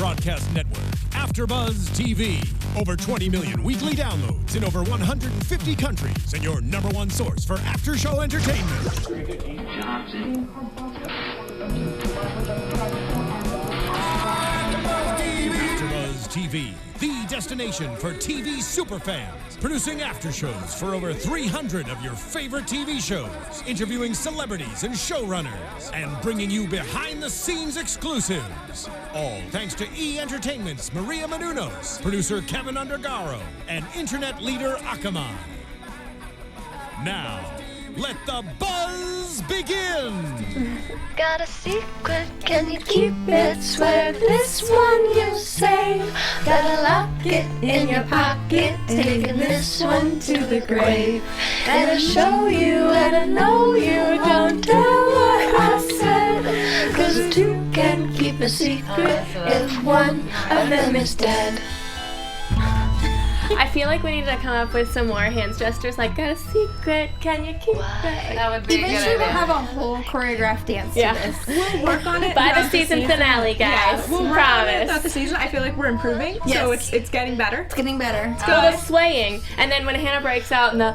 broadcast network, AFTERBUZZ TV. Over 20 million weekly downloads in over 150 countries, and your number one source for after-show entertainment. AFTERBUZZ TV, the destination for TV superfans. Producing aftershows for over 300 of your favorite TV shows, interviewing celebrities and showrunners, and bringing you behind-the-scenes exclusives. All thanks to E! Entertainment's Maria Menounos, producer Kevin Undergaro, and internet leader Akamai. Now, let the buzz begin! Got a secret, can you keep it? Swear this one you save. Gotta lock it in your pocket, taking this one to the grave. Gotta show you and I know you don't tell what I said. Cause two can keep a secret if one of them is dead. I feel like we need to come up with some more hands gestures, like, got a secret, can you keep it? That would be a good idea. Eventually we'll have a whole choreographed dance to this. We'll work on it By the season finale, guys. We'll work on it throughout the season. I feel like we're improving, so it's getting better. It's getting better. Let's go the swaying, and then when Hannah breaks out in the,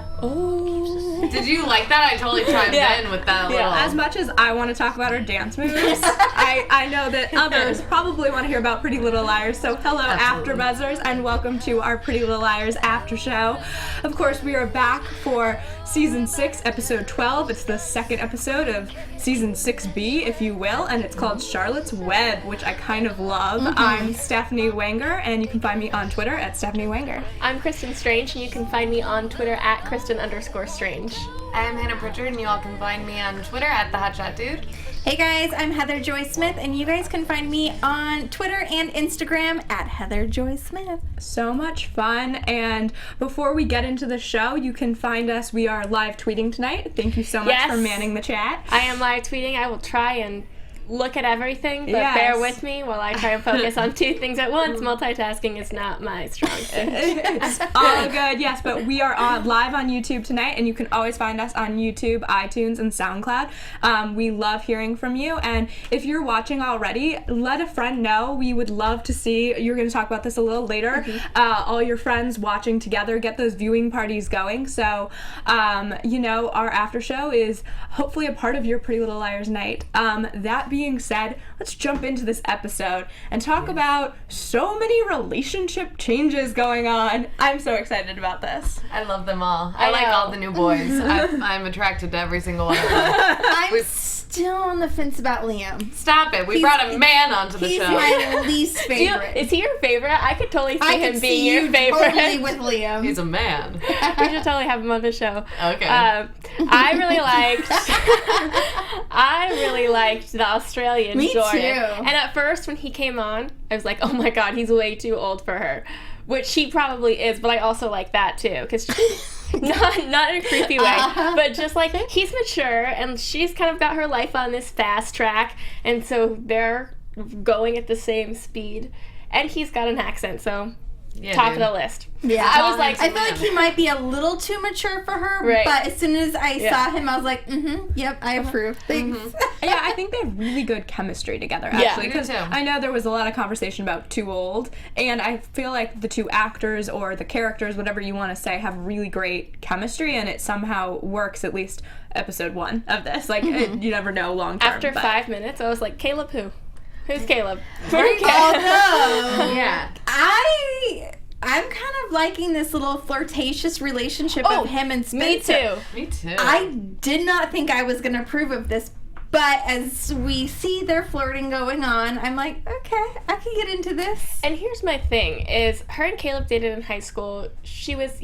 Did you like that? I totally chimed in with that little... As much as I want to talk about our dance moves, I know that others probably want to hear about Pretty Little Liars, so hello, AfterBuzzers, and welcome to our Pretty Little Liars after show. Of course, we are back for Season 6, Episode 12. It's the second episode of Season 6B, if you will, and it's called Charlotte's Web, which I kind of love. I'm Stephanie Wenger, and you can find me on Twitter at Stephanie Wenger. I'm Kristin Strange, and you can find me on Twitter at Kristin_Strange. I'm Hannah Prichard, and you all can find me on Twitter at TheHotShotDude. Hey guys, I'm Heather Joy Smith, and you guys can find me on Twitter and Instagram at Heather Joy Smith. So much fun, and before we get into the show, you can find us. We are live tweeting tonight. Thank you so much for manning the chat. I am live tweeting. I will try and look at everything, but bear with me while I try and focus on two things at once. Multitasking is not my strong suit. It's all good, yes, but we are live on YouTube tonight, and you can always find us on YouTube, iTunes, and SoundCloud. We love hearing from you, and if you're watching already, let a friend know. We would love to see, you're going to talk about this a little later, all your friends watching together, get those viewing parties going. So, our after show is hopefully a part of your Pretty Little Liars night. That being said, let's jump into this episode and talk about so many relationship changes going on. I'm so excited about this. I love them all. I like all the new boys. I'm attracted to every single one of them. I'm still on the fence about Liam. Stop it. We brought a man onto the show. He's my least favorite. Is he your favorite? I could totally see him being your favorite. Totally with Liam. He's a man. We should totally have him on the show. Okay. I really liked the Australian Me Jordan. too. And at first when he came on, I was like, oh my god, he's way too old for her. Which he probably is, but I also like that too. Because not in a creepy way, but just like he's mature and she's kind of got her life on this fast track, and so they're going at the same speed. And he's got an accent, so top of the list. Yeah, I was like, I feel like he might be a little too mature for her, but as soon as I saw him, I was like, yep, I approve. Thanks. Yeah, I think they have really good chemistry together, actually. Because I know there was a lot of conversation about too old, and I feel like the two actors or the characters, whatever you want to say, have really great chemistry, and it somehow works, at least episode 1 of this. Like, you never know long term. After 5 minutes, I was like, Caleb who? Who's Caleb? Yeah. I'm kind of liking this little flirtatious relationship of him and Spencer. Me too. I did not think I was going to approve of this, but as we see their flirting going on, I'm like, okay, I can get into this. And here's my thing: is her and Caleb dated in high school. He was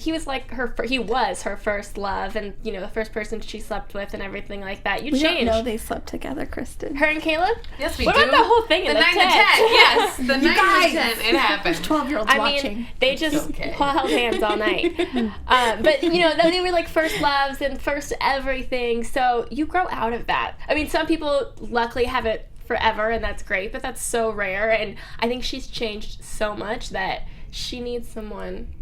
her first love, and the first person she slept with, and everything like that. We don't know they slept together, Kristen. Her and Caleb? Yes, we do. What about the whole thing in the 9 to 10? Yes, the 9 to 10. It happened. There's 12-year-olds watching. Mean, they just held hands all night. But they were like first loves and first everything. So you grow out of that. I mean, some people luckily have it forever, and that's great, but that's so rare. And I think she's changed so much that she needs someone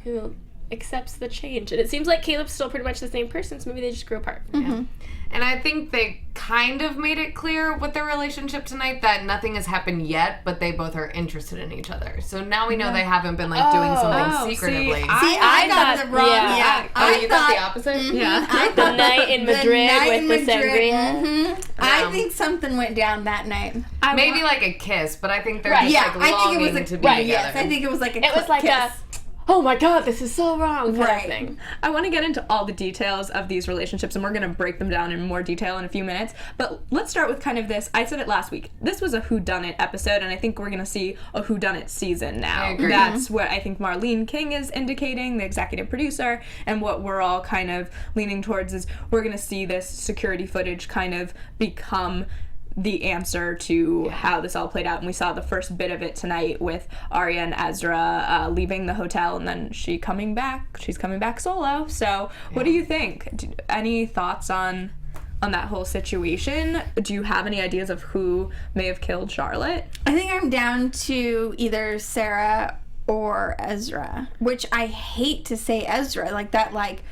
who accepts the change. And it seems like Caleb's still pretty much the same person, so maybe they just grew apart. Yeah. And I think they kind of made it clear with their relationship tonight that nothing has happened yet, but they both are interested in each other. So now we know they haven't been like doing something secretly. See, I got thought- the wrong. yeah. You got the opposite? Yeah. I The thought night in Madrid with the sangria. Mhm. I think something went down that night. Maybe like a kiss, but I think they're Right. just Yeah, like I think it longing was to a be together. yes. I think it was like a It was like kiss. a, oh my god, this is so wrong kind of thing. I want to get into all the details of these relationships, and we're going to break them down in more detail in a few minutes. But let's start with kind of this. I said it last week. This was a whodunit episode, and I think we're going to see a whodunit season now. I agree. That's what I think Marlene King is indicating, the executive producer, and what we're all kind of leaning towards is we're going to see this security footage kind of become the answer to how this all played out. And we saw the first bit of it tonight with Arya and Ezra leaving the hotel, and then she's coming back solo. So what do you think? Any thoughts on that whole situation? Do you have any ideas of who may have killed Charlotte? I think I'm down to either Sarah or Ezra, which I hate to say Ezra. Like that, like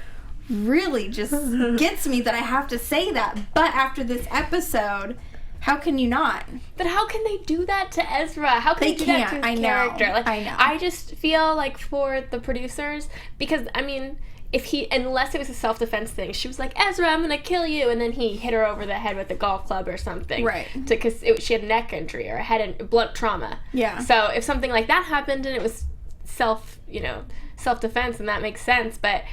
really just gets me that I have to say that. But after this episode, how can you not? But how can they do that to Ezra? How can They they do that to can't. his I know. character? Like, I know. I just feel like for the producers, because I mean, unless it was a self-defense thing, she was like, Ezra, I'm gonna kill you, and then he hit her over the head with a golf club or something, Right? Because she had a neck injury or had blunt trauma. Yeah. So if something like that happened and it was self-defense, then that makes sense. But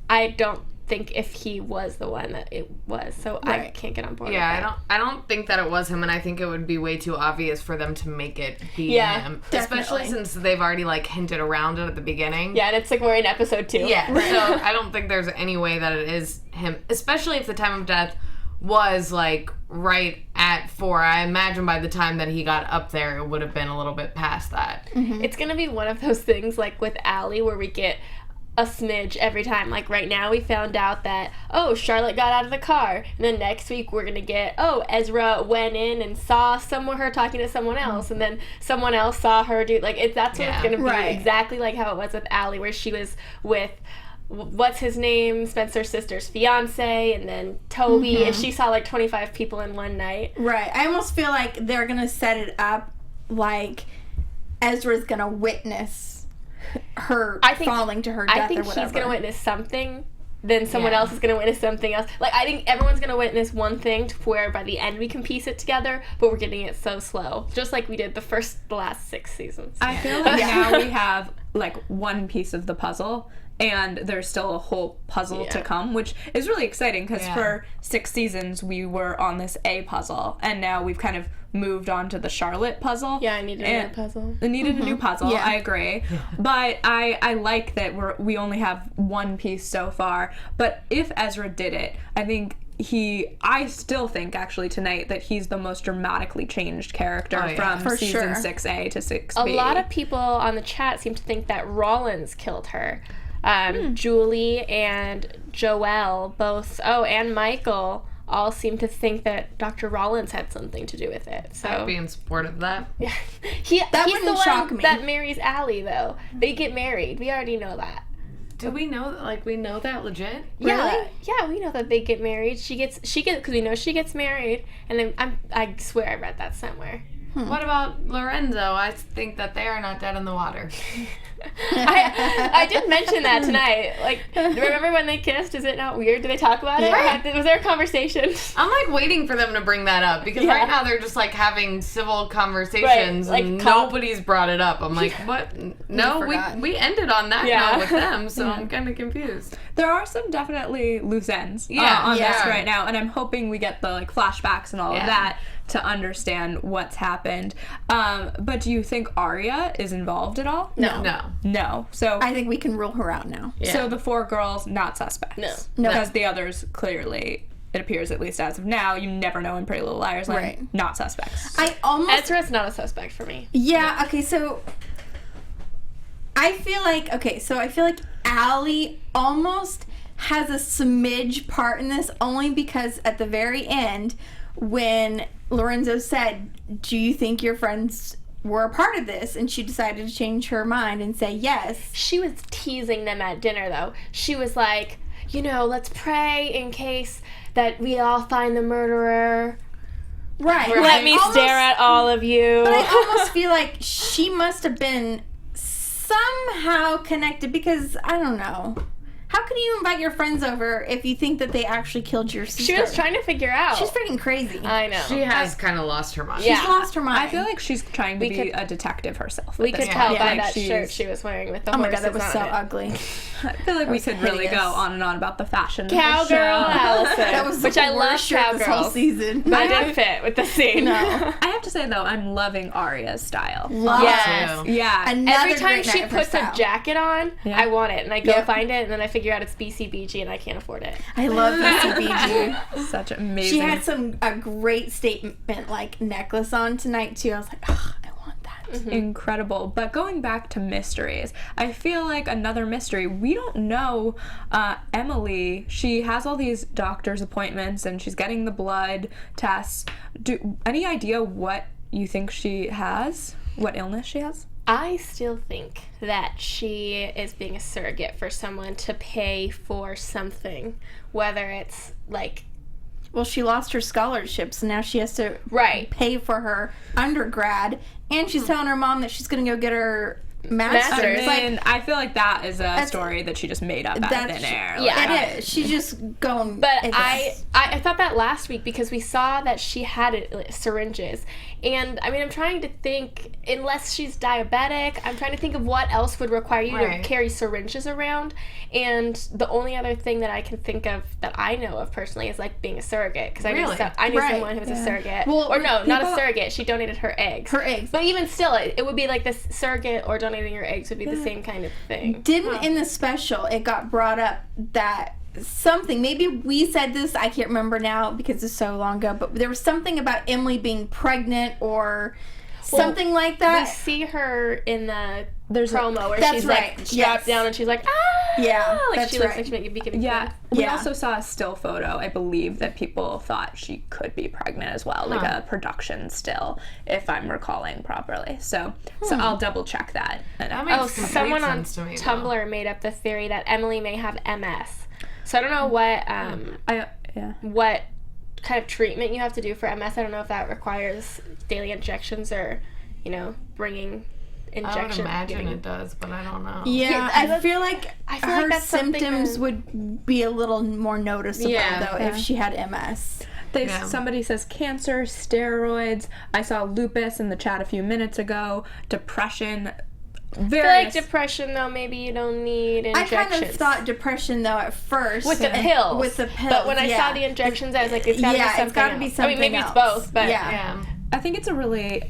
I don't think if he was the one that it was, so I Right. can't get on board. Yeah, with that. I don't think that it was him, and I think it would be way too obvious for them to make it be him, especially definitely. since they've already like hinted around it at the beginning. Yeah, and it's like we're in episode 2. Yeah, so I don't think there's any way that it is him, especially if the time of death was like right at 4. I imagine by the time that he got up there, it would have been a little bit past that. It's gonna be one of those things like with Allie where we get a smidge every time. Like right now we found out that, oh, Charlotte got out of the car. And then next week we're going to get, oh, Ezra went in and saw her talking to someone else. And then someone else saw her do, like, that's what it's going to be. Right. Exactly like how it was with Allie, where she was with, what's his name, Spencer's sister's fiance, and then Toby, and she saw like 25 people in one night. Right. I almost feel like they're gonna set it up like Ezra's gonna witness her falling to her death I think or whatever. he's going to witness something, then someone Yeah. else is going to witness something else. Like, I think everyone's going to witness one thing to where by the end we can piece it together, but we're getting it so slow. Just like we did the last 6 seasons. I feel like now we have like one piece of the puzzle, and there's still a whole puzzle to come, which is really exciting because for 6 seasons we were on this A puzzle, and now we've kind of moved on to the Charlotte puzzle. Yeah, I needed a new puzzle. I needed a new puzzle. Yeah. I agree, but I like that we only have one piece so far. But if Ezra did it, I think I still think actually tonight that he's the most dramatically changed character from For season sure. 6A to 6B. A lot of people on the chat seem to think that Rollins killed her. Julie and Joelle both, and Michael all seem to think that Dr. Rollins had something to do with it. So I'd be in support of that. he's wouldn't the one shock me. that marries Allie, though. They get married. We already know that. Do we know we know that legit? Yeah, yeah, we know that they get married. She gets because we know she gets married, and then I swear I read that somewhere. What about Lorenzo? I think that they are not dead in the water. I did mention that tonight. Like, remember when they kissed? Is it not weird? Did they talk about it? Yeah. Was there a conversation? I'm like waiting for them to bring that up because right now they're just like having civil conversations Right, like and nobody's brought it up. I'm like, what? No, forgot. we ended on that note with them, so I'm kind of confused. There are some definitely loose ends on this Yeah. right now, and I'm hoping we get the like flashbacks and all of that to understand what's happened. But do you think Arya is involved at all? No. So I think we can rule her out now. so the 4 girls not suspects. No. Because the others clearly, it appears at least as of now, you never know in Pretty Little Liars Land, Right. not suspects. I almost Ezra's not a suspect for me. okay, so I feel like Allie almost has a smidge part in this only because at the very end when Lorenzo said, "Do you think your friends were a part of this, and she decided to change her mind and say yes. She was teasing them at dinner, though. She was like, you know, let's pray in case that we all find the murderer. Right. Let me stare at all of you. But I almost feel like she must have been somehow connected because, I don't know. How can you invite your friends over if you think that they actually killed your sister? She was trying to figure out. She's freaking crazy. I know. She has kind of lost her mind. Yeah. She's lost her mind. I feel like she's trying to be a detective herself. We could tell by Like, that shirt she was wearing with the Oh my horses god, that was on so it. ugly. I feel like we could really hideous. go on and on about the fashion. of the Cowgirl show. Allison. That was which the I love worst shirt this whole cowgirls. season. But it didn't fit with the scene. No. I have to say though, I'm loving Arya's style. Love Yes. Too. Yeah. Another Every time great she night of her puts a style. jacket on, Yeah. I want it, and I go Yep. find it, and then I figure out it's BCBG, and I can't afford it. I love BCBG. Such amazing. She had a great statement like necklace on tonight too. I was like, oh, I want that. incredible. But going back to mysteries, I feel like another mystery. We don't know Emily. She has all these doctor's appointments and she's getting the blood tests. Any idea what you think she has? What illness she has? I still think that she is being a surrogate for someone to pay for something, whether it's like Well, she lost her scholarship, so now she has to right. pay for her undergrad, and she's telling her mom that she's going to go get her master's. Master's. It's like, And I feel like that is a story that she just made up out of that's- thin air. yeah. it is. She's just going. But it's- I thought that last week because we saw that she had syringes. And, I mean, I'm trying to think, unless she's diabetic, I'm trying to think of what else would require you Right. to carry syringes around. And the only other thing that I can think of that I know of personally is, like, being a surrogate. Because Really? I knew Right. someone who was a surrogate. Well, or no, not a people- surrogate. She donated her eggs. Her eggs. But even still, it would be like this surrogate or donating your eggs would be the same kind of thing. Didn't in the special it got brought up that something, maybe we said this, I can't remember now because it's so long ago, but there was something about Emily being pregnant or something like We that. see her in the There's a- promo where That's she's right, like strapped yes. down and she's like, ah! Yeah, like that's she looks right. like she might be giving Yeah, birth. we Yeah. also saw a still photo, I believe, that people thought she could be pregnant as well, like a production still, if I'm recalling properly. So I'll double check that. That makes Oh, complete someone on sense to me, though. Tumblr made up the theory that Emily may have MS. So I don't know what what kind of treatment you have to do for MS. I don't know if that requires daily injections or, bringing I would injection. imagine giving- it does, but I don't know. Yeah, I feel like I feel her like that's something symptoms that- would be a little more noticeable though if she had MS. Somebody says cancer, steroids. I saw lupus in the chat a few minutes ago. Depression. I feel like Various. depression, though, maybe you don't need I injections. kind of thought depression though at first with the and- pills. With the pills, But when I yeah. saw the injections, I was like, it's gotta be something it's gotta be else. something I mean, maybe else. it's both, but yeah. I think it's a really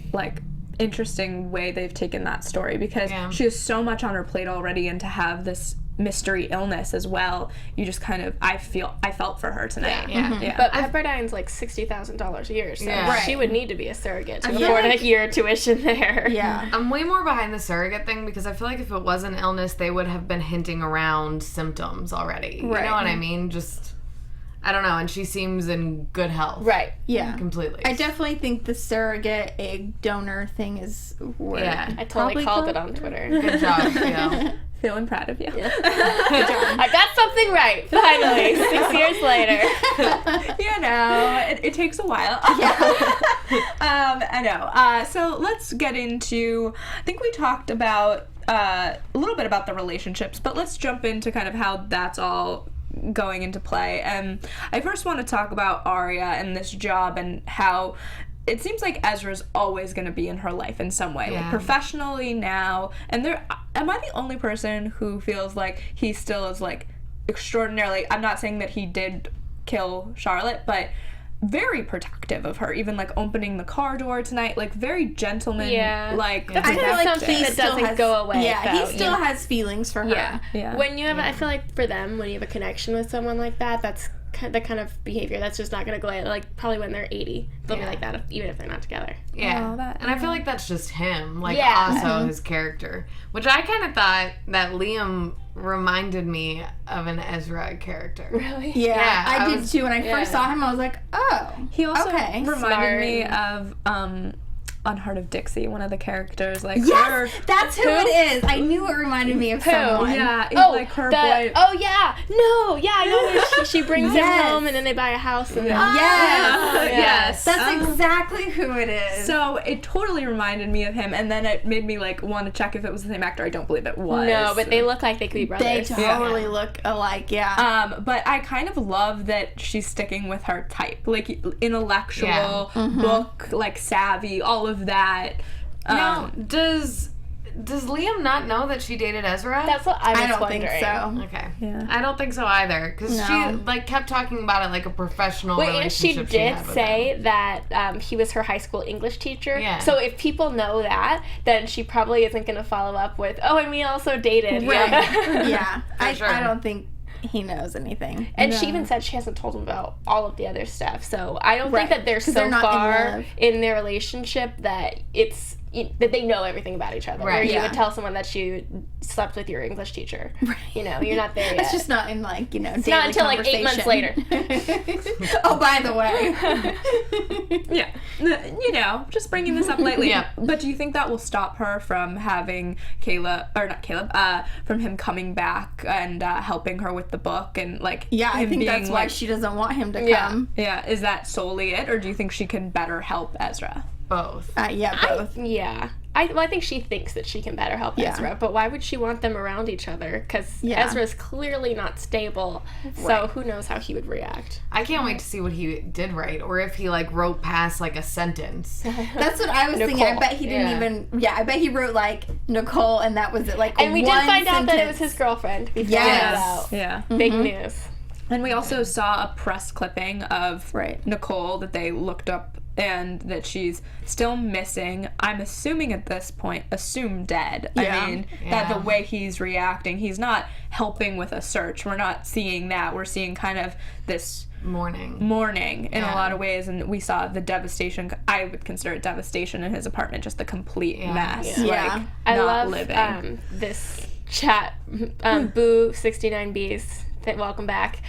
interesting way they've taken that story because Yeah. she has so much on her plate already, and to have this mystery illness as well, you just kind of I felt for her tonight. Yeah. But Pepperdine's like $60,000 a year, so Yeah. she would need to be a surrogate to feel afford like- a year tuition there. Yeah. I'm way more behind the surrogate thing because I feel like if it was an illness, they would have been hinting around symptoms already. You Right. know what I mean? Just, I don't know. And she seems in good health. Right. Yeah. Completely. I definitely think the surrogate egg donor thing is where Yeah. I totally Probably called called- it on Twitter. Good job, Theo. Feeling proud of you. I got something right, finally, 6 years later. It takes a while. I know. So let's get into, I think we talked about a little bit about the relationships, but let's jump into kind of how that's all going into play. And I first want to talk about Arya and this job and how it seems like Ezra's always going to be in her life in some way, like Yeah. professionally now. And am I the only person who feels like he still is like extraordinarily, I'm not saying that he did kill Charlotte, but very protective of her, even like opening the car door tonight, like very gentleman, Yeah. like That's I feel like something he that still doesn't has, go away, Yeah, though, he still has feelings for her. Yeah. Yeah. When you have, I feel like for them, when you have a connection with someone like that, that's the kind of behavior that's just not going to go away. Like, probably when they're 80, they'll be like that, even if they're not together. Yeah. Oh, and I feel like that's just him. Like, Yeah. also his character. Which I kind of thought that Liam reminded me of an Ezra character. Really? Yeah, Yeah, I I did was- too. When I first saw him, I was like, oh. He also Okay. reminded Smart. me of on Heart of Dixie, one of the characters, like Yes, that's who it is. I knew it reminded me of someone. Yeah, like her boy. Oh yeah, no, yeah, I know. She brings him home, and then they buy a house. And Yes, that's exactly who it is. So it totally reminded me of him, and then it made me like want to check if it was the same actor. I don't believe it was. No, but they look like they could be brothers. They totally look alike. Yeah. But I kind of love that she's sticking with her type, like intellectual, book, like savvy, all of that. Now, does Liam not know that she dated Ezra? That's what I was don't wondering. think so. Okay. Yeah. I don't think so either, because she like kept talking about it like a professional relationship. And she did had with say him. that he was her high school English teacher. Yeah. So if people know that, then she probably isn't going to follow up with, oh, and we also dated. Right. Yeah. sure. I don't think he knows anything. And she even said she hasn't told him about all of the other stuff. So I don't think Right. that they're 'Cause so they're not in far love. in their relationship that it's that they know everything about each other. Right. Or you Yeah. would tell someone that you slept with your English teacher. Right. You know, you're not there yet. It's just not in like, daily not until, like, 8 months later. Oh, by the way. Yeah, just bringing this up lately. Yeah. But do you think that will stop her from having from him coming back and helping her with the book and like Yeah, I him think being, that's why like, she doesn't want him to Yeah. come. Yeah, is that solely it, or do you think she can better help Ezra? both. Yeah, both. I think she thinks that she can better help Ezra, but why would she want them around each other? Because Ezra's clearly not stable, so who knows how he would react. I can't wait to see what he did write, or if he like wrote past like a sentence. That's what I was thinking. I bet he didn't even. I bet he wrote like Nicole, and that was it. Like, and we did one find out that it sentence. was his girlfriend. Before Yes. Yeah. Big news. And we also saw a press clipping of Right. Nicole that they looked up and that she's still missing. I'm assuming at this point, dead. Yeah. I mean, that the way he's reacting, he's not helping with a search. We're not seeing that. We're seeing kind of this mourning in a lot of ways, and we saw the devastation. I would consider it devastation in his apartment, just the complete mess. Yeah. Like, I not love living. this chat. Boo 69Bs. Welcome back.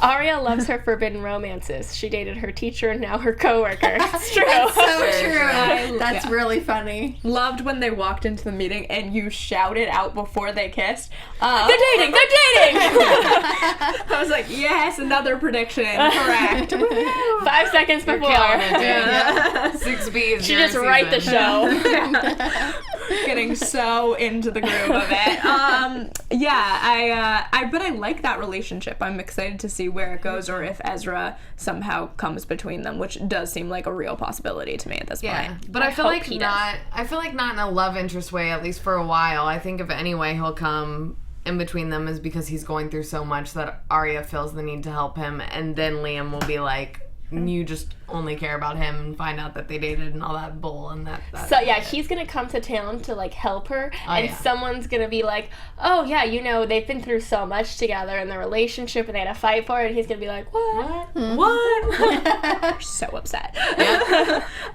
Arya loves her forbidden romances. She dated her teacher and now her coworker. It's true. That's so Very true. That's really funny. Loved when they walked into the meeting and you shouted out before they kissed. They're dating! They're dating! I was like, yes, another prediction. Correct. 5 seconds You're before. killing it, dude. Yeah. 6B is She your just write the season. show. Getting so into the groove of it. But I like that relationship. I'm excited to see where it goes, or if Ezra somehow comes between them, which does seem like a real possibility to me at this point. But I feel hope like he not. I feel like not in a love interest way, at least for a while. I think if any way he'll come in between them is because he's going through so much that Arya feels the need to help him, and then Liam will be like, you just only care about him, and find out that they dated and all that bull, and that So yeah, he's gonna come to town to like help her, and someone's gonna be like, "Oh yeah, they've been through so much together in their relationship, and they had to fight for it." And he's gonna be like, "What? What? So upset.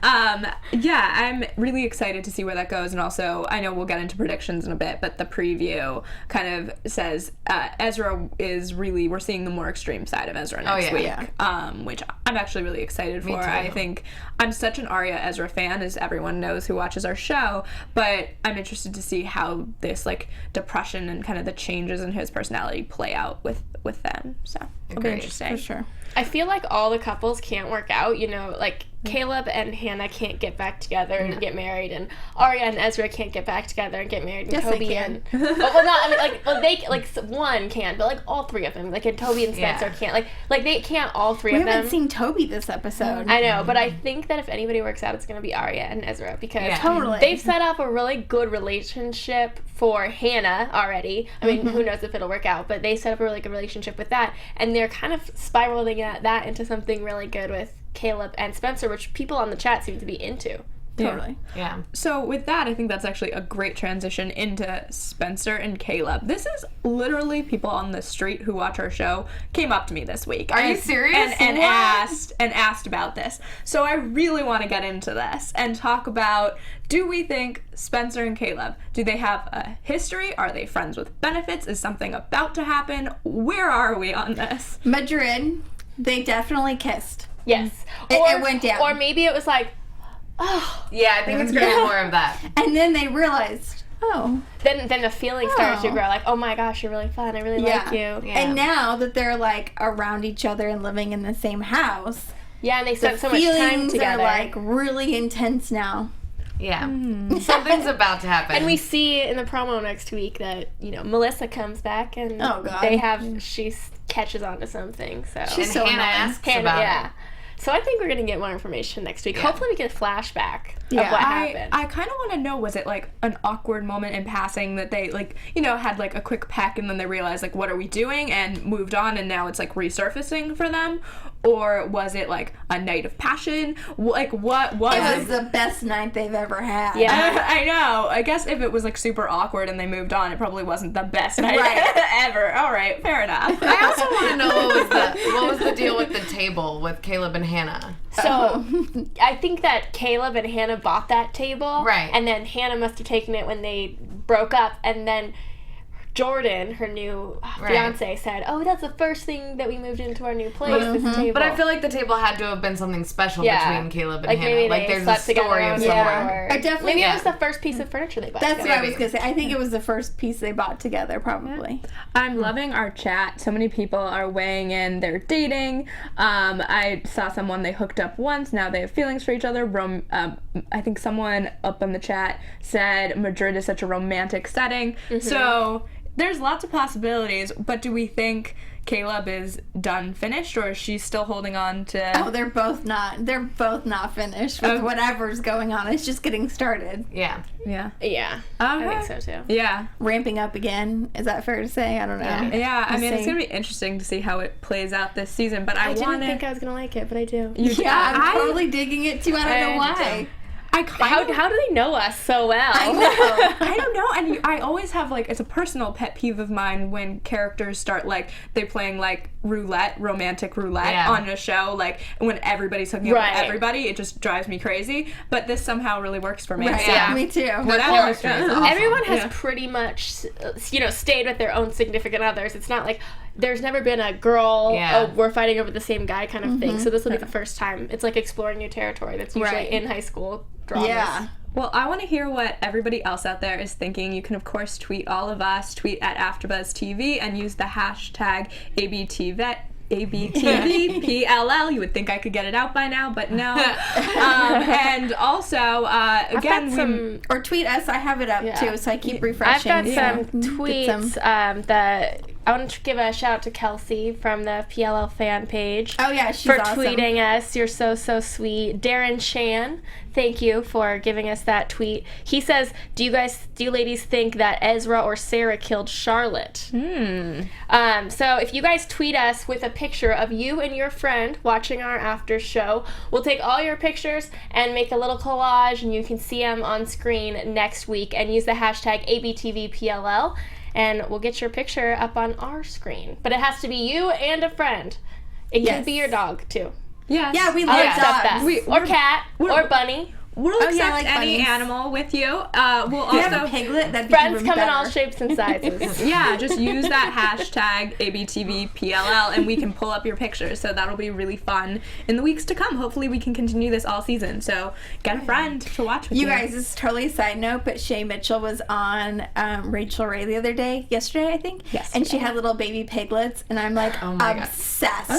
I'm really excited to see where that goes, and also I know we'll get into predictions in a bit, but the preview kind of says Ezra is really, we're seeing the more extreme side of Ezra next week, which I'm actually really excited for. I think I'm such an Arya Ezra fan, as everyone knows who watches our show, but I'm interested to see how this like depression and kind of the changes in his personality play out with them. So it'll be interesting. For sure. I feel like all the couples can't work out, like Caleb and Hannah can't get back together and get married, and Arya and Ezra can't get back together and get married, and Yes, Toby they can. one can, but like all three of them, like, and Toby and Spencer can't, like they can't all three We of them. haven't seen Toby this episode. I know, but I think that if anybody works out, it's going to be Arya and Ezra, because Totally. they've set up a really good relationship for Hannah already. I mean, who knows if it'll work out, but they set up a really good relationship with that, and they're kind of spiraling that into something really good with Caleb and Spencer, which people on the chat seem to be into. Totally. Yeah. So with that, I think that's actually a great transition into Spencer and Caleb. This is literally people on the street who watch our show came up to me this week. Are you serious? And What? asked about this. So I really want to get into this and talk about, do we think Spencer and Caleb, do they have a history? Are they friends with benefits? Is something about to happen? Where are we on this? Madrid, they definitely kissed. Yes. It went down. Or maybe it was like, Yeah, I think it's gonna be more of that. And then they realized, oh. Then the feeling starts to grow. Like, oh my gosh, you're really fun. I really like you. Yeah. And now that they're like around each other and living in the same house, Yeah, and they the spent so much time feelings together. are like really intense now. Yeah. Something's about to happen. And we see in the promo next week that, Melissa comes back and Oh, God. she catches on to something. So She's and so Hannah annoying. asks about it. So I think we're going to get more information next week. Yeah. Hopefully we get a flashback of Yeah. what happened. I kind of want to know, was it like an awkward moment in passing that they had like a quick peck and then they realized like, what are we doing, and moved on, and now it's like resurfacing for them? Or was it like a night of passion? Like, what was It was the best night they've ever had. Yeah. I know. I guess if it was like super awkward and they moved on, it probably wasn't the best night ever. All right, fair enough. I also want to know what was the deal with the table with Caleb and Hannah? So I think that Caleb and Hannah bought that table. Right. And then Hannah must have taken it when they broke up. And then Jordan, her new fiance, said, "Oh, that's the first thing that we moved into our new place, this table." But I feel like the table had to have been something special between Caleb and like Hannah. maybe Like they there's a slept together story on of the somewhere. floor. I definitely- Maybe yeah. it was the first piece of furniture they bought That's together. what I was going to say. I think it was the first piece they bought together, probably. I'm loving our chat. So many people are weighing in. They're dating. I saw someone, they hooked up once. Now they have feelings for each other. I think someone up in the chat said Madrid is such a romantic setting. So there's lots of possibilities. But do we think Caleb is done, finished, or is she still holding on to... Oh, they're both not. They're both not finished with whatever's going on. It's just getting started. Yeah. Yeah. Yeah, I think so too. Yeah. Ramping up again. Is that fair to say? I don't know. Yeah, I mean, it's see. going to be interesting to see how it plays out this season, but I didn't want think I was going to like it, but I do. Yeah, I'm totally digging it too. I don't know why. How do they know us so well? I know. I don't know, and I always have, like, it's a personal pet peeve of mine when characters start, like, they're playing, like, romantic roulette on a show, like, when everybody's hooking up with everybody, it just drives me crazy, but this somehow really works for me. Right, So, yeah, me too. whatever. Everyone has pretty much, stayed with their own significant others. It's not like there's never been a girl, oh, we're fighting over the same guy kind of thing. So this will be the first time. It's like exploring new territory that's usually in high school dramas. Yeah. Well, I want to hear what everybody else out there is thinking. You can, of course, tweet all of us, tweet at AFTERBUZZ TV, and use the hashtag ABTVPLL. You would think I could get it out by now, but no. And also, again, or tweet us. I have it up too, so I keep refreshing. I've got some tweets that I want to give a shout out to Kelsey from the PLL fan page. Oh yeah, she's for awesome. tweeting us. You're so sweet. Darren Chan, thank you for giving us that tweet. He says, do you ladies think that Ezra or Sarah killed Charlotte? So if you guys tweet us with a picture of you and your friend watching our after show, we'll take all your pictures and make a little collage, and you can see them on screen next week, and use the hashtag ABTVPLL. And we'll get your picture up on our screen. But it has to be you and a friend. It can be your dog, too. yes. Yeah, we love dogs. Or cat, or bunny. We'll accept like any bunnies. animal with you. We'll If you also... have a piglet, that'd be Friends even come in better. all shapes and sizes. Yeah, just use that hashtag ABTVPLL and we can pull up your pictures. So that'll be really fun in the weeks to come. Hopefully we can continue this all season. So get a friend to watch with you. You guys, this is totally a side note, but Shay Mitchell was on Rachel Ray the other day, yesterday I think. Yes. And she had little baby piglets, and I'm like obsessed.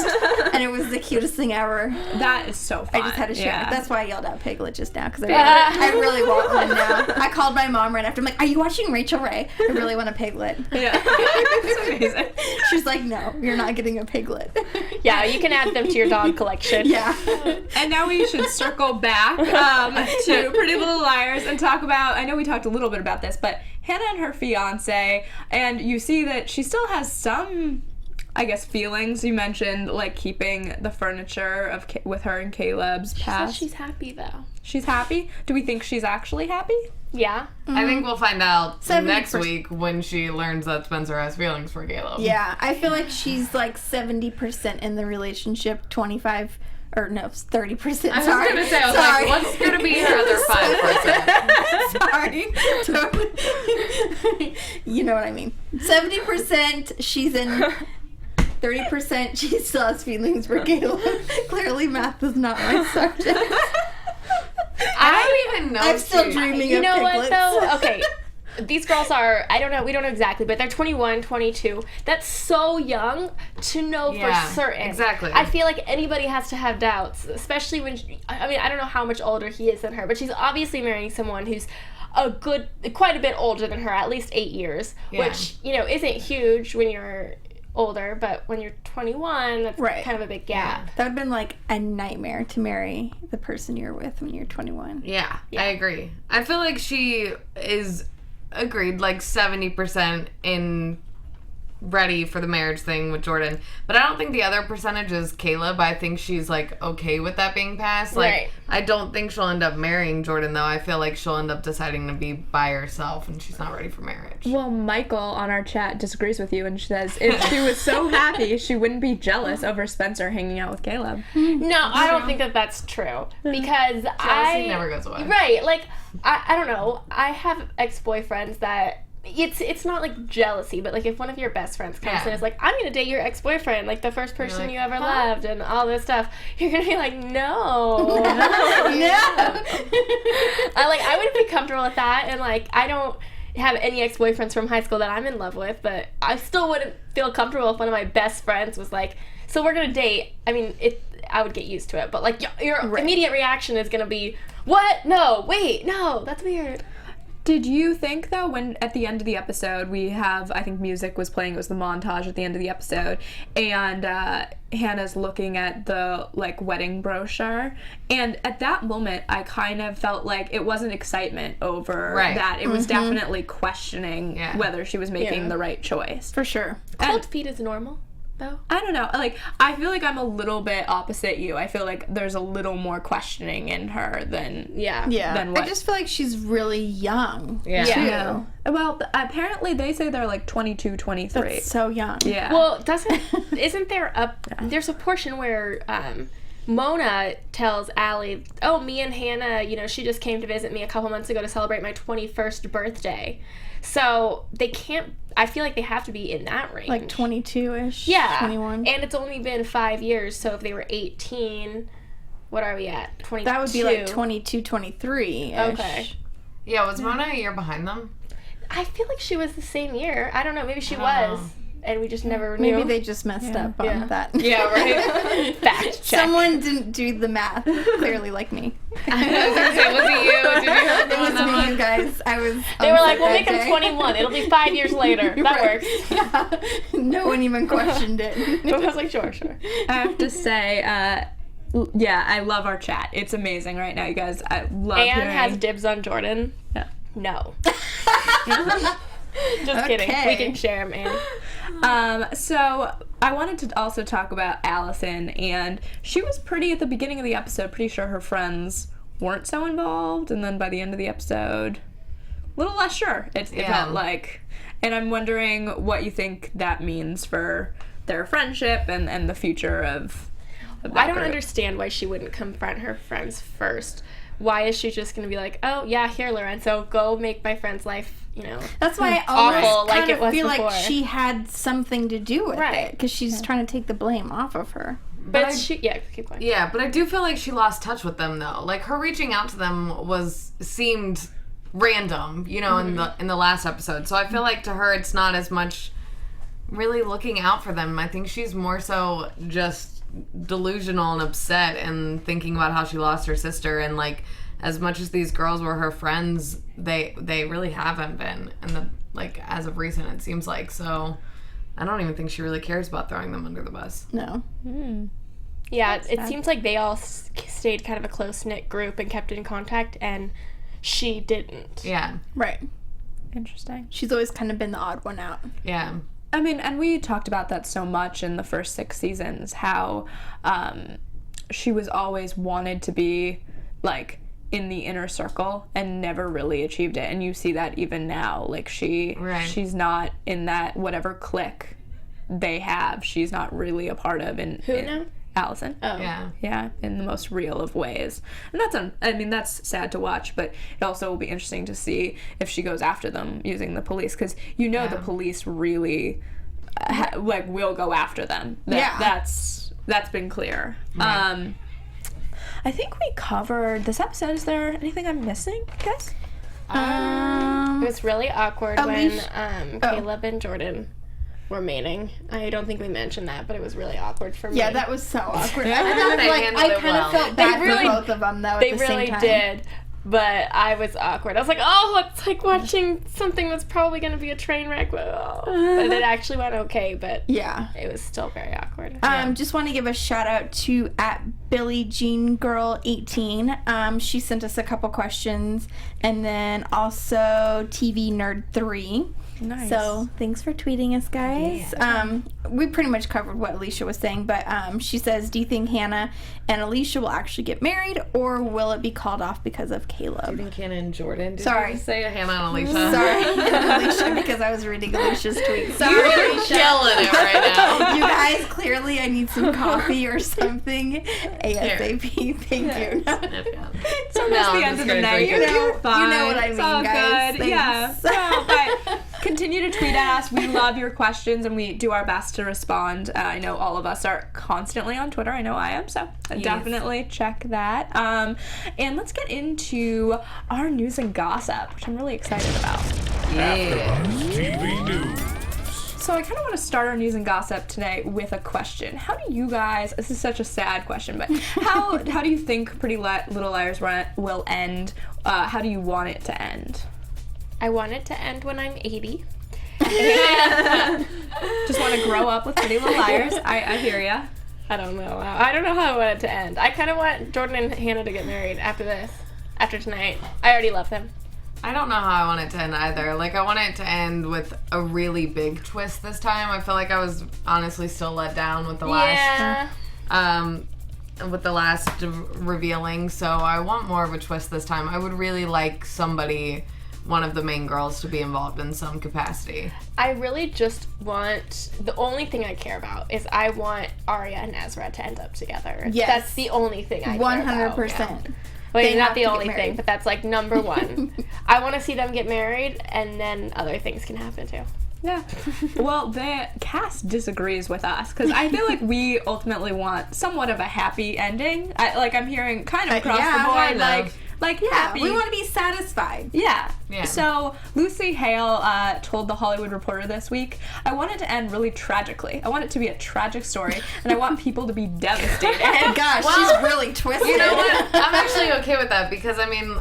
And it was the cutest thing ever. That is so fun. I just had to share Yeah. it. That's why I yelled out piglet just now, because I really want one now. I called my mom right after. I'm like, are you watching Rachel Ray? I really want a piglet. Yeah. It's amazing. She's like, no, you're not getting a piglet. Yeah, you can add them to your dog collection. Yeah. And now we should circle back to Pretty Little Liars and talk about, I know we talked a little bit about this, but Hannah and her fiance, and you see that she still has some, I guess, feelings. You mentioned, like, keeping the furniture with her and Caleb's past. She's happy, though. She's happy? Do we think she's actually happy? Yeah. I think we'll find out 70%. next week when she learns that Spencer has feelings for Caleb. Yeah, I feel like she's like 70% in the relationship, 25 or no, 30%. I was gonna say, I was like, what's gonna be her other 5%? Sorry. You know what I mean. 70% she's in. 30% she still has feelings for Caleb. Clearly, math is not my subject. I even know. I'm still she- dreaming You of know what, piglets. though? Okay. These girls are, I don't know, we don't know exactly, but they're 21, 22. That's so young to know Yeah, for certain. exactly. I feel like anybody has to have doubts, especially when, I don't know how much older he is than her, but she's obviously marrying someone who's quite a bit older than her, at least 8 years, Yeah. which, isn't huge when you're older, but when you're 21, that's Right. kind of a big gap. That would have been like a nightmare to marry the person you're with when you're 21. Yeah, I agree. I feel like she is agreed, like 70% in ready for the marriage thing with Jordan. But I don't think the other percentage is Caleb. I think she's like okay with that being passed. Like Right. I don't think she'll end up marrying Jordan though. I feel like she'll end up deciding to be by herself and she's not ready for marriage. Well, Michael on our chat disagrees with you and says if she was so happy, she wouldn't be jealous over Spencer hanging out with Caleb. No, I don't think that that's true, because Jealousy never goes away. Right, like, I don't know, I have ex-boyfriends that, it's not like jealousy, but like if one of your best friends comes and is like, I'm gonna date your ex-boyfriend, like the first person like, you ever huh? loved and all this stuff, you're gonna be like, no. I wouldn't be comfortable with that, and like I don't have any ex-boyfriends from high school that I'm in love with, but I still wouldn't feel comfortable if one of my best friends was like, so we're gonna date. I mean, I would get used to it, but like your immediate reaction is gonna be, what? No, wait, no, that's weird. Did you think, though, when at the end of the episode we have, I think music was playing, it was the montage at the end of the episode, and Hannah's looking at the, like, wedding brochure, and at that moment I kind of felt like it wasn't excitement over that. It was definitely questioning whether she was making the right choice. For sure. Cold feet is normal, though. I don't know. Like, I feel like I'm a little bit opposite you. I feel like there's a little more questioning in her than Yeah. Than what? I just feel like she's really young. Yeah. Too. Well, apparently they say they're like 22, 23. That's so young. Yeah. Well, isn't there there's a portion where Mona tells Allie, oh, me and Hannah, she just came to visit me a couple months ago to celebrate my 21st birthday. So they can't, I feel like they have to be in that range. Like 22-ish. Yeah. 21. And it's only been 5 years, so if they were 18, what are we at? 22. That would be like 22, 23-ish. Okay. Yeah, was Mona a year behind them? I feel like she was the same year. I don't know, maybe she I don't was. know. And we just never knew. Maybe they just messed up on that. Yeah, right. Fact check. Someone didn't do the math clearly like me. I was gonna say, was it you? Did you have It was me, you guys. I was. They were like, we'll make him 21. It'll be 5 years later. That works. Yeah. No one even questioned it. I was like, sure. I have to say, I love our chat. It's amazing right now, you guys. I love Anne hearing. has dibs on Jordan. Yeah. No. Just kidding. Okay. We can share him, Anne. So I wanted to also talk about Alison, and she was pretty at the beginning of the episode, pretty sure her friends weren't so involved, and then by the end of the episode, a little less sure. It felt like, and I'm wondering what you think that means for their friendship and the future of that I don't group. understand why she wouldn't confront her friends first. Why is she just going to be like, oh, yeah, here, Lorenzo, go make my friend's life, That's why I awful almost like kind it of was feel before. like she had something to do with Right. it because she's trying to take the blame off of her. But keep going. Yeah, but I do feel like she lost touch with them though. Like her reaching out to them seemed random, in the last episode. So I feel like to her it's not as much really looking out for them. I think she's more so just delusional and upset and thinking about how she lost her sister, and like as much as these girls were her friends, they really haven't been, and as of recent it seems like. So I don't even think she really cares about throwing them under the bus. No. Yeah, it seems like they all stayed kind of a close-knit group and kept in contact, and she didn't. Yeah. Right. Interesting. She's always kind of been the odd one out. Yeah. I mean, and we talked about that so much in the first 6 seasons, how she was always wanted to be, like, in the inner circle and never really achieved it. And you see that even now. Like, she's not in that whatever clique they have. She's not really a part of. Who now? Alison. Oh. Yeah. Yeah, in the most real of ways. And that's sad to watch, but it also will be interesting to see if she goes after them using the police, because the police really will go after them. That's been clear. Right. I think we covered this episode. Is there anything I'm missing, guys? It was really awkward when Alicia- Caleb and Jordan were mating. I don't think we mentioned that, but it was really awkward for me. Yeah, that was so awkward. They I handled it kind well. of felt bad really- for both of them, though, They at the really same time. did. But I was awkward. I was like, oh, it's like watching something that's probably going to be a train wreck. But it actually went okay, but Yeah. it was still very awkward. Just want to give a shout out to @BillyJeanGirl18. She sent us a couple questions, and then also TV Nerd 3. Nice. So thanks for tweeting us, guys. We pretty much covered what Alicia was saying, but she says, do you think Hannah and Alicia will actually get married, or will it be called off because of Caleb? I think Hannah and Jordan. Did Sorry. you say Hannah and Alicia? Sorry, Alicia, because I was reading Alicia's tweet. Sorry, You're Alicia. killing it right now. You guys, clearly I need some coffee or something ASAP. Thank you. It's almost the end of the night. You know- You're fine. you know what I It's mean, all guys. good. Yeah. Thanks. No, but continue to tweet at us. We love your questions, and we do our best to respond. I know all of us are constantly on Twitter. I know I am, so definitely check that. And let's get into our news and gossip, which I'm really excited about. AFTERBUZZ TV News. So I kind of want to start our news and gossip today with a question. How do you guys, this is such a sad question, but how do you think Pretty Little Liars will end? How do you want it to end? I want it to end when I'm 80. Just want to grow up with Pretty Little Liars. I hear ya. I don't know. I don't know how I want it to end. I kind of want Jordan and Hannah to get married after this. After tonight. I already love them. I don't know how I want it to end either. Like, I want it to end with a really big twist this time. I feel like I was honestly still let down with the last revealing, so I want more of a twist this time. I would really like one of the main girls, to be involved in some capacity. I really just want, the only thing I care about is I want Arya and Ezra to end up together. Yes. That's the only thing I care about. 100%. Wait, They have not to the get only married. thing, but that's like number one. I want to see them get married, and then other things can happen too. Yeah. Well, the cast disagrees with us because I feel like we ultimately want somewhat of a happy ending. I'm hearing kind of across yeah, the board, kind of. like Yeah, happy. we want to be satisfied. Yeah. Yeah. So Lucy Hale told The Hollywood Reporter this week, I want it to end really tragically. I want it to be a tragic story, and I want people to be devastated. Gosh, Well, she's really twisted. You know what? I'm actually okay with that because, I mean,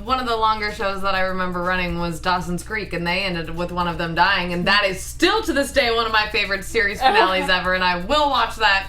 one of the longer shows that I remember running was Dawson's Creek, and they ended with one of them dying, and that is still to this day one of my favorite series finales ever, and I will watch that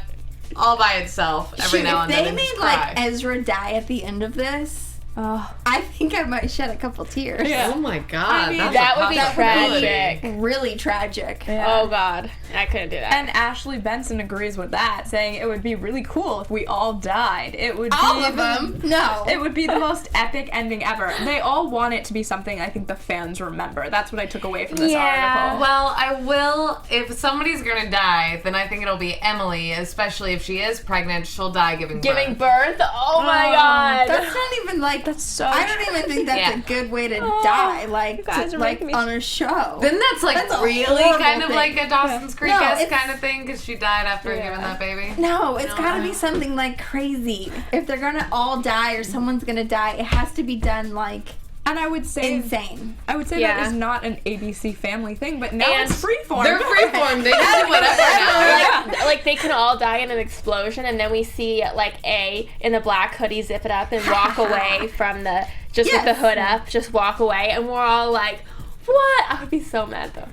all by itself every Shoot, now if and then. they and just made cry. Ezra die at the end of this, Oh. I think I might shed a couple tears. Yeah. Oh my god, I mean, that's That a would be possibility. tragic. Really tragic. Yeah. Oh God, I couldn't do that. And Ashley Benson agrees with that, saying it would be really cool if we all died. It would All be of them? No. It would be the most epic ending ever. They all want it to be something I think the fans remember. That's what I took away from this article. Well, I will. If somebody's gonna die, then I think it'll be Emily, especially if she is pregnant. She'll die giving birth. Oh my God. That's not even like. That's so I don't even think that's Yeah. a good way to die. Like, you guys are like making me- on a show. Then that's like That's a really horrible kind of thing. like a Dawson's No, Creek-esque it's- kind of thing because she died after giving that baby. No, it's gotta be something like crazy. If they're gonna all die or someone's gonna die, it has to be done like And I would say insane. that Yeah. is not an ABC family thing, but now And it's freeform. They're freeform. They can do whatever now. Like they can all die in an explosion, and then we see like A in the black hoodie zip it up and walk away from the with the Yes. hood up, just walk away, and we're all like, "What?" I would be so mad though.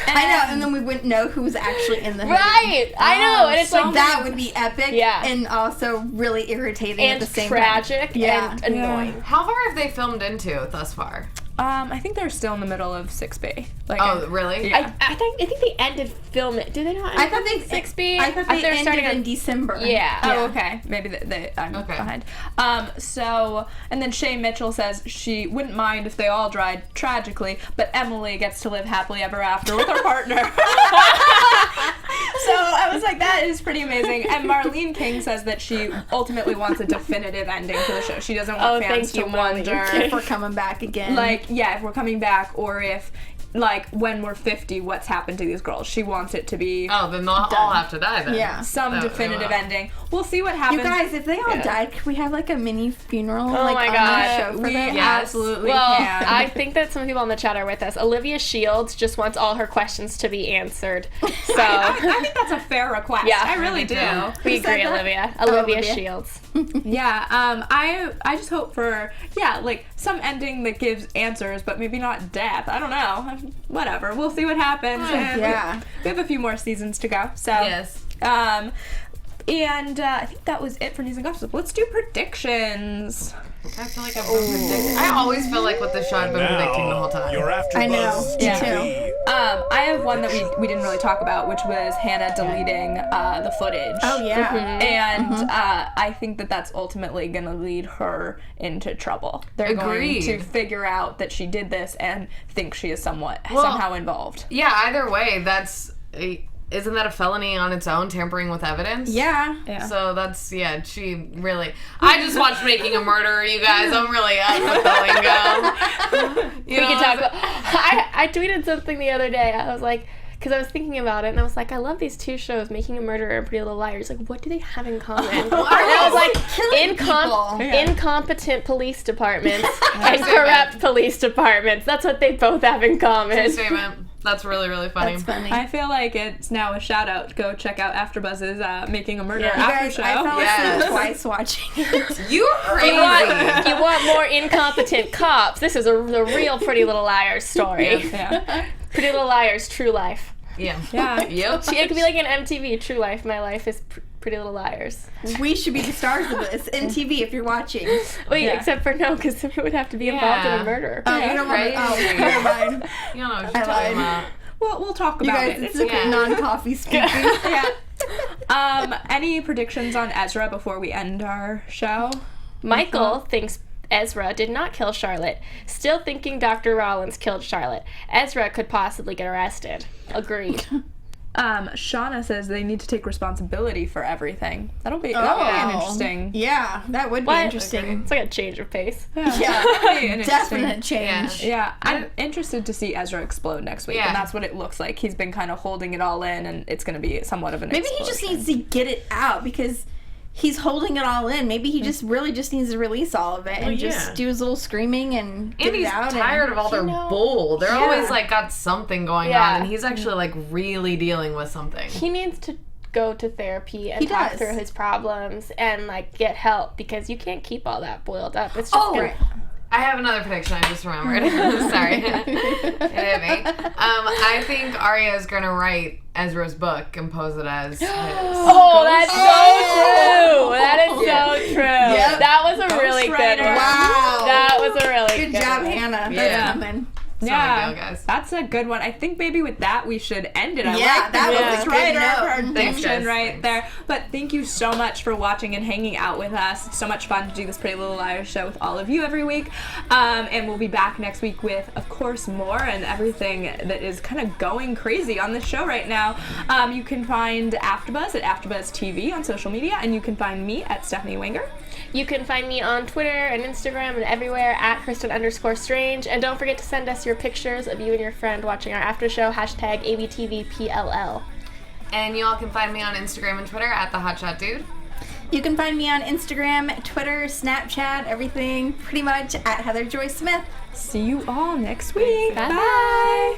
I know, and then we wouldn't know who was actually in the hoodie. Right, I know, and it's so like That would be epic. Yeah. And also really irritating and at the same tragic time. Yeah. and annoying. How far have they filmed into thus far? I think they're still in the middle of 6B. Like, Oh, really? Yeah. I think they ended filming. Did they not? I thought they 6B. I thought they were ended starting in on. December. Yeah. Oh, okay. Maybe I'm Okay. behind. So, and then Shay Mitchell says she wouldn't mind if they all died tragically, but Emily gets to live happily ever after with her partner. So I was like, that is pretty amazing. And Marlene King says that she ultimately wants a definitive ending to the show. She doesn't want Oh, fans thank to you, Marlene. wonder, If we're coming back again. like, yeah, if we're coming back or if like, when we're 50, what's happened to these girls. She wants it to be Oh, then they'll all have to die then. Yeah. some They definitive will. ending. We'll see what happens. You guys, if they all died, could we have like a mini funeral Oh like my on God. the show for We them? absolutely Well, can. I think that some people in the chat are with us. Olivia Shields just wants all her questions to be answered. So I think that's a fair request. Yeah. I really do. we Who said agree, that? Olivia. Olivia. Olivia Shields. Yeah, I just hope for, like, some ending that gives answers, but maybe not death. I don't know. Whatever. We'll see what happens. And Yeah. we have a few more seasons to go. So, Yes. And I think that was it for news and gossip. Let's do predictions. I feel like I've been predicting. I always feel like with this show I've been predicting the whole time. Your AfterBuzz I know. TV. Me too. I have one that we didn't really talk about, which was Hannah deleting the footage. Oh yeah. And I think that that's ultimately going to lead her into trouble. They're Agreed. going to figure out that she did this and think she is somehow involved. Yeah, either way, isn't that a felony on its own, tampering with evidence? Yeah. So that's, she really... I just watched Making a Murderer, you guys. I'm really up with the lingo. We can talk about. I tweeted something the other day. I was like, because I was thinking about it, and I was like, I love these two shows, Making a Murderer and Pretty Little Liars. Like, what do they have in common? And I was like, incompetent police departments and corrupt police departments. That's what they both have in common. True statement. That's really, really funny. That's funny. I feel like it's now a shout out. Go check out AfterBuzz's Making a Murderer you after guys, show. I fell Yes. asleep twice watching it. You're crazy. You want more incompetent cops? This is the real Pretty Little Liars story. Yeah. Pretty Little Liars, true life. Yeah. Yeah. Yep. It could be like an MTV True Life. My life is Pretty Little Liars. We should be the stars of this. MTV, if you're watching. Wait, Yeah. except for no, because we would have to be involved in Yeah. a murder. Oh, you don't want to. Oh, never mind. You don't know what I you're talking lied. about. Well, we'll talk You about guys, it. it's It's a non-coffee speaking. yeah. Any predictions on Ezra before we end our show? Michael thinks Ezra did not kill Charlotte. Still thinking Dr. Rollins killed Charlotte. Ezra could possibly get arrested. Agreed. Shauna says they need to take responsibility for everything. That'll be an interesting. Yeah, that would be What? interesting. It's like a change of pace. Yeah, That'll be an interesting- definite change. Yeah, I'm interested to see Ezra explode next week, Yeah. and that's what it looks like. He's been kind of holding it all in, and it's going to be somewhat of an Maybe he just needs to get it out because he's holding it all in. Maybe he just really just needs to release all of it and just do his little screaming and get And he's it out. tired of all their bull. They're always like got something going Yeah. on, and he's actually like really dealing with something. He needs to go to therapy and He talk does. through his problems and like get help because you can't keep all that boiled up. It's just Oh, gonna, right. I have another prediction I just remembered. Sorry. It hit me. I think Arya is going to write Ezra's book and pose it as his. Oh, that's so true. That is so true. Yep. That was a really good Ghostwriter. one. Wow. That was a really Good job, one. Hannah. That's Yeah. coming. It's not a big deal, guys. That's a good one. I think maybe with that we should end it. I Yeah, like that that was a right good our note. Thanks, prediction guys. right there. But thank you so much for watching and hanging out with us. It's so much fun to do this Pretty Little Liars show with all of you every week. And we'll be back next week with, of course, more and everything that is kind of going crazy on this show right now. You can find AfterBuzz at AfterBuzz TV on social media, and you can find me at Stephanie Wenger. You can find me on Twitter and Instagram and everywhere at Kristin_Strange. And don't forget to send us your pictures of you and your friend watching our after show, hashtag ABTVPLL. And you all can find me on Instagram and Twitter at the Hotshot Dude. You can find me on Instagram, Twitter, Snapchat, everything pretty much at Heather Joy Smith. See you all next week. Bye. Bye.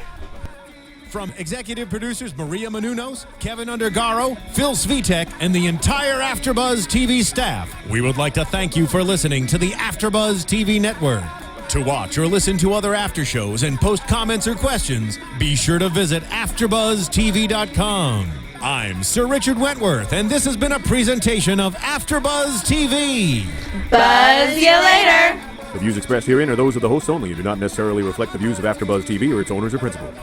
From executive producers Maria Menounos, Kevin Undergaro, Phil Svitek, and the entire AfterBuzz TV staff, we would like to thank you for listening to the AfterBuzz TV network. To watch or listen to other after shows and post comments or questions, be sure to visit AfterBuzzTV.com. I'm Sir Richard Wentworth, and this has been a presentation of AfterBuzz TV. Buzz you later! The views expressed herein are those of the hosts only and do not necessarily reflect the views of AfterBuzz TV or its owners or principals.